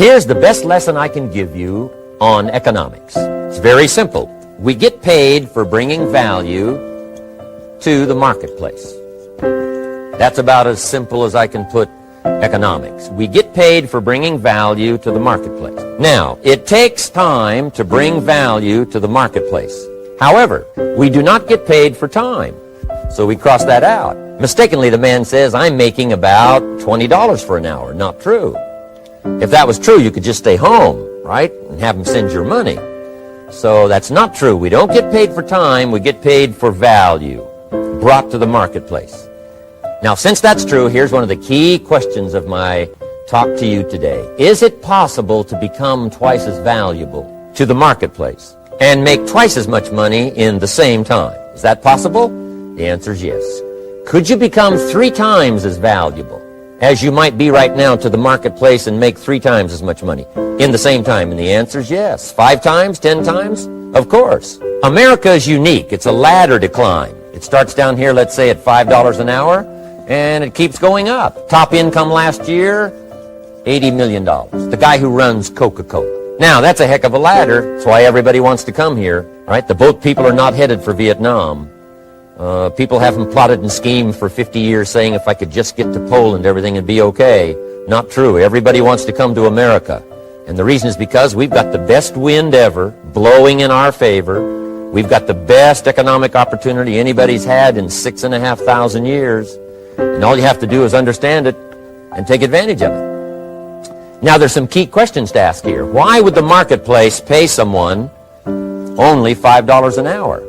Here's the best lesson I can give you on economics. It's very simple. We get paid for bringing value to the marketplace. That's about as simple as I can put economics. We get paid for bringing value to the marketplace. Now, it takes time to bring value to the marketplace. However, we do not get paid for time. So we cross that out. Mistakenly, the man says, I'm making about $20 for an hour. Not true. If that was true, you could just stay home, right, and have him send your money. So that's not true. We don't get paid for time. We get paid for value brought to the marketplace. Now, since that's true, here's one of the key questions of my talk to you today. Is it possible to become twice as valuable to the marketplace and make twice as much money in the same time? Is that possible? The answer is yes. Could you become 3 times as valuable as you might be right now to the marketplace and make 3 times as much money in the same time? And the answer is yes. 5 times? 10 times? Of course. America is unique. It's a ladder to climb. It starts down here, let's say, at $5 an hour, and it keeps going up. Top income last year, $80 million. The guy who runs Coca-Cola. Now, that's a heck of a ladder. That's why everybody wants to come here, right? The boat people are not headed for Vietnam. People haven't plotted and schemed for 50 years saying if I could just get to Poland, everything would be okay. Not true. Everybody wants to come to America. And the reason is because we've got the best wind ever blowing in our favor. We've got the best economic opportunity anybody's had in 6,500 years. And all you have to do is understand it and take advantage of it. Now, there's some key questions to ask here. Why would the marketplace pay someone only $5 an hour?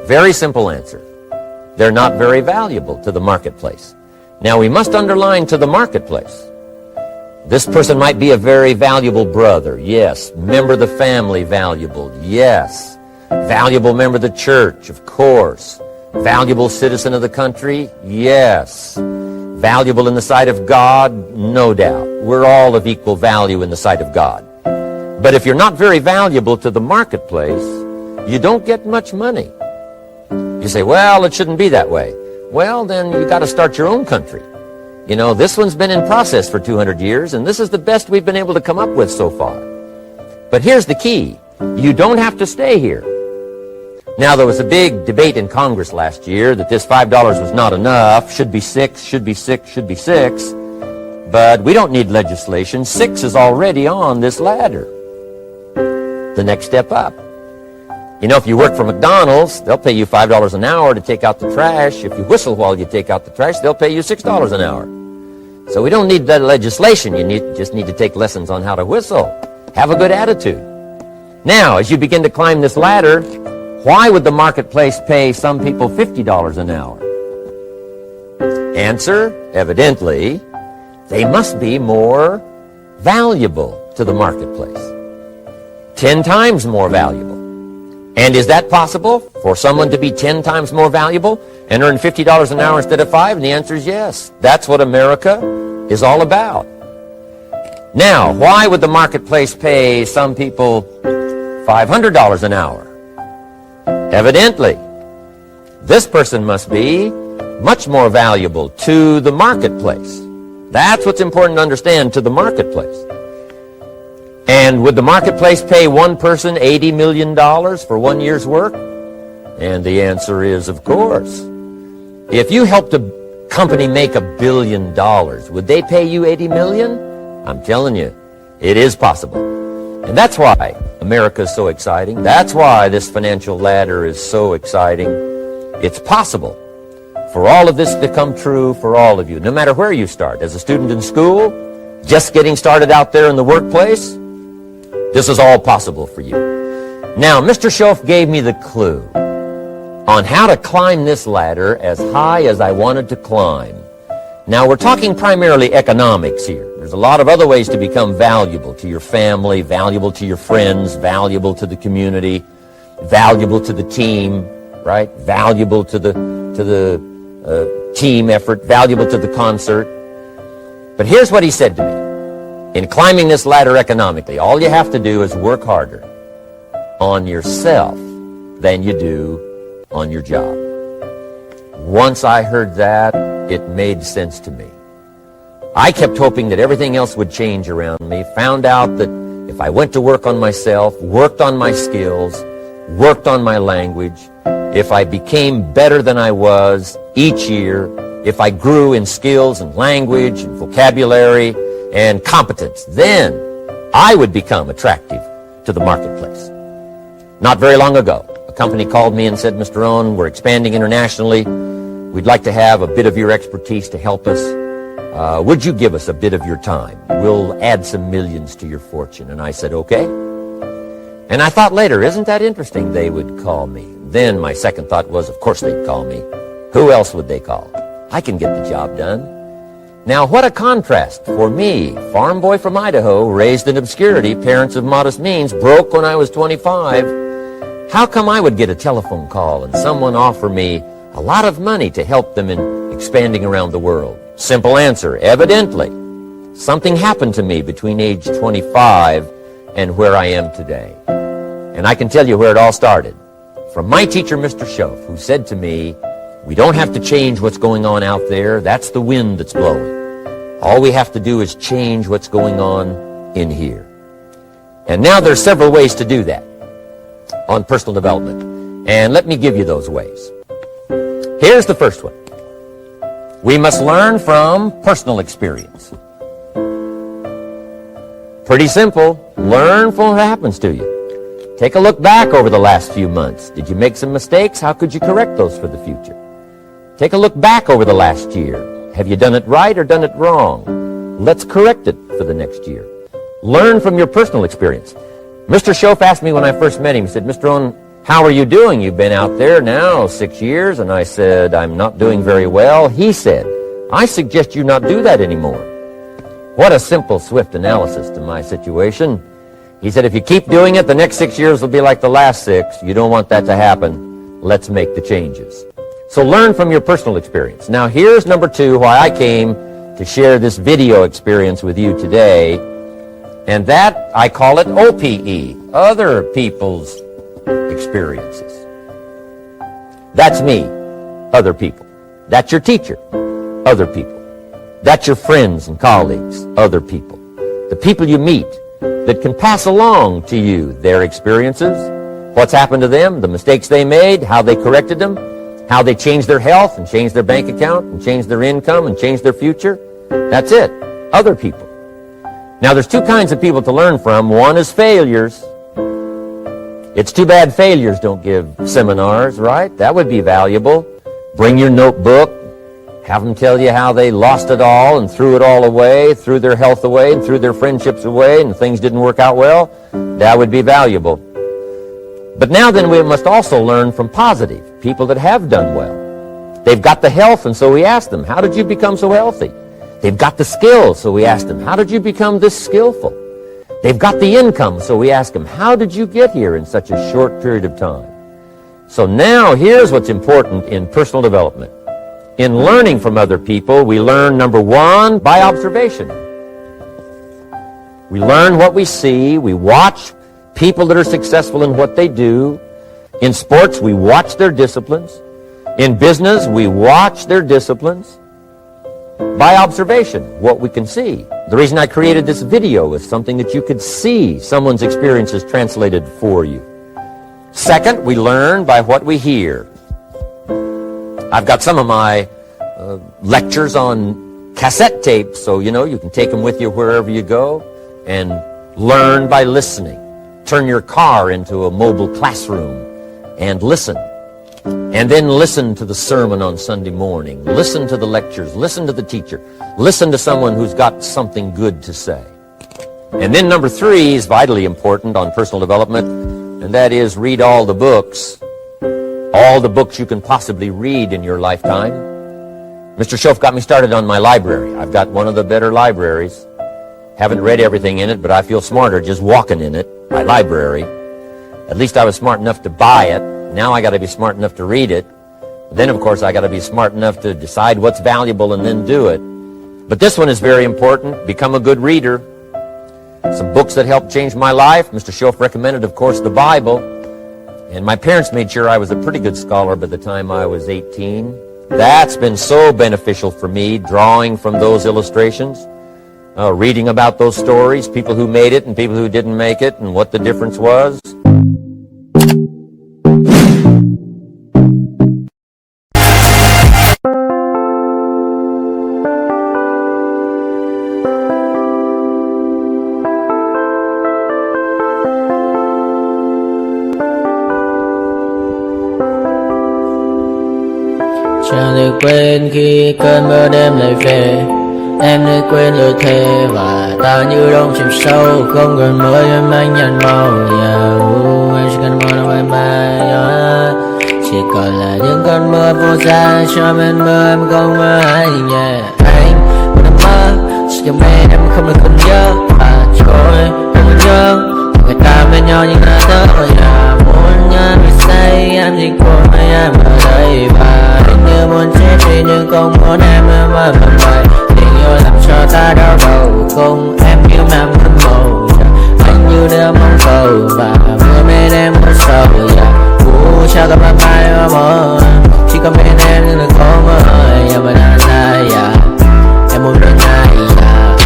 Very simple answer. They're not very valuable to the marketplace. Now, we must underline to the marketplace. This person might be a very valuable brother. Yes. Member of the family, valuable. Yes. Valuable member of the church, of course. Valuable citizen of the country? Yes. Valuable in the sight of God? No doubt. We're all of equal value in the sight of God. But if you're not very valuable to the marketplace, you don't get much money. You say, well, it shouldn't be that way. Well, then you got to start your own country. You know, this one's been in process for 200 years, and this is the best we've been able to come up with so far. But here's the key. You don't have to stay here. Now, there was a big debate in Congress last year that this $5 was not enough, should be 6, should be 6, should be 6. But we don't need legislation. 6 is already on this ladder. The next step up. You know, if you work for McDonald's, they'll pay you $5 an hour to take out the trash. If you whistle while you take out the trash, they'll pay you $6 an hour. So we don't need that legislation. You just need to take lessons on how to whistle. Have a good attitude. Now, as you begin to climb this ladder, why would the marketplace pay some people $50 an hour? Answer, evidently, they must be more valuable to the marketplace. 10 times more valuable. And is that possible for someone to be 10 times more valuable and earn $50 an hour instead of 5? And the answer is yes. That's what America is all about. Now, why would the marketplace pay some people $500 an hour? Evidently, this person must be much more valuable to the marketplace. That's what's important to understand, to the marketplace. And would the marketplace pay one person $80 million for 1 year's work? And the answer is, of course. If you helped a company make $1 billion, would they pay you $80 million? I'm telling you, it is possible. And that's why America is so exciting. That's why this financial ladder is so exciting. It's possible for all of this to come true for all of you, no matter where you start. As a student in school, just getting started out there in the workplace, this is all possible for you. Now, Mr. Schoaf gave me the clue on how to climb this ladder as high as I wanted to climb. Now, we're talking primarily economics here. There's a lot of other ways to become valuable to your family, valuable to your friends, valuable to the community, valuable to the team, right? Valuable to the team effort, valuable to the concert. But here's what he said to me. In climbing this ladder economically, all you have to do is work harder on yourself than you do on your job. Once I heard that, it made sense to me. I kept hoping that everything else would change around me, found out that if I went to work on myself, worked on my skills, worked on my language, if I became better than I was each year, if I grew in skills and language and vocabulary and competence, then I would become attractive to the marketplace. Not very long ago, a company called me and said, Mr. Rohn, we're expanding internationally. We'd like to have a bit of your expertise to help us. Would you give us a bit of your time? We'll add some millions to your fortune. And I said, okay. And I thought later, isn't that interesting? They would call me. Then my second thought was, of course they'd call me. Who else would they call? I can get the job done. Now, what a contrast for me, farm boy from Idaho, raised in obscurity, parents of modest means, broke when I was 25. How come I would get a telephone call and someone offer me a lot of money to help them in expanding around the world? Simple answer, evidently. Something happened to me between age 25 and where I am today. And I can tell you where it all started. From my teacher, Mr. Schoaf, who said to me, we don't have to change what's going on out there. That's the wind that's blowing. All we have to do is change what's going on in here. And now there's several ways to do that on personal development. And let me give you those ways. Here's the first one. We must learn from personal experience. Pretty simple. Learn from what happens to you. Take a look back over the last few months. Did you make some mistakes? How could you correct those for the future? Take a look back over the last year. Have you done it right or done it wrong? Let's correct it for the next year. Learn from your personal experience. Mr. Schoaf asked me when I first met him, he said, Mr. Rohn, how are you doing? You've been out there now 6 years. And I said, I'm not doing very well. He said, I suggest you not do that anymore. What a simple, swift analysis to my situation. He said, if you keep doing it, the next 6 years will be like the last 6. You don't want that to happen. Let's make the changes. So learn from your personal experience. Now here's number 2, why I came to share this video experience with you today. And that, I call it OPE, other people's experiences. That's me, other people. That's your teacher, other people. That's your friends and colleagues, other people. The people you meet that can pass along to you their experiences, what's happened to them, the mistakes they made, how they corrected them, how they changed their health and changed their bank account and changed their income and changed their future. That's it, other people. Now there's 2 kinds of people to learn from. One is failures. It's too bad failures don't give seminars, right? That would be valuable. Bring your notebook. Have them tell you how they lost it all and threw it all away, threw their health away and threw their friendships away and things didn't work out well. That would be valuable. But now then we must also learn from positive, people that have done well. They've got the health, and so we ask them, how did you become so healthy? They've got the skills, so we ask them, how did you become this skillful? They've got the income, so we ask them, how did you get here in such a short period of time? So now here's what's important in personal development. In learning from other people, we learn, number 1, by observation. We learn what we see. We watch people that are successful in what they do. In sports, we watch their disciplines. In business, we watch their disciplines. By observation, what we can see. The reason I created this video is something that you could see someone's experiences translated for you. Second, we learn by what we hear. I've got some of my lectures on cassette tapes, so you can take them with you wherever you go and learn by listening. Turn your car into a mobile classroom and listen. And then listen to the sermon on Sunday morning. Listen to the lectures. Listen to the teacher. Listen to someone who's got something good to say. And then number 3 is vitally important on personal development, and that is read all the books. All the books you can possibly read in your lifetime. Mr. Schoaf got me started on my library. I've got one of the better libraries. Haven't read everything in it, but I feel smarter just walking in it. My library. At least I was smart enough to buy it. Now I got to be smart enough to read it. Then, of course, I got to be smart enough to decide what's valuable and then do it. But this one is very important. Become a good reader. Some books that helped change my life. Mr. Schoaf recommended, of course, the Bible. And my parents made sure I was a pretty good scholar by the time I was 18. That's been so beneficial for me, drawing from those illustrations. reading about those stories, people who made it and people who didn't make it, and what the difference was. Chẳng thể quên khi cơn mưa đêm lại về. Em để quên lời thề và ta như đông chìm sâu. Không còn mơ em anh nhận màu. Em chỉ cần mơ đâu em bay. Chỉ còn là những cơn mưa vô giá. Cho bên mơ em không mơ ai nhẹ. Anh muốn em mơ, chỉ cần bên em không được cần nhớ. Và trôi không nhớ người ta bên nhau nhưng đã thở. Muốn nhớ vì say em chỉ của em ở đây. Và anh như muốn chết vì nhưng không muốn em nữa mà bằng vậy. Tình yêu làm cho ta đau đầu. Không em yêu nam thân màu. Anh như đứa mong cầu và mưa bên em có sầu. Chào các bạn bay ở mơ. Chỉ có bên em nhưng là có mơ. Em mà đã ra em muốn bên ai.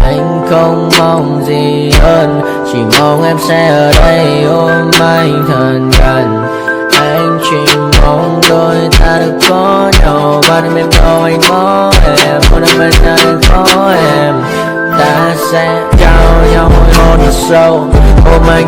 Anh không mong gì hơn, chỉ mong em sẽ ở đây ôm anh thật gần. Anh chỉ mong đôi ta được có nhau. Và đêm em đâu anh có em. Muốn em bên anh có em. Ta sẽ trao nhau môi hôn thật sâu. Ôm anh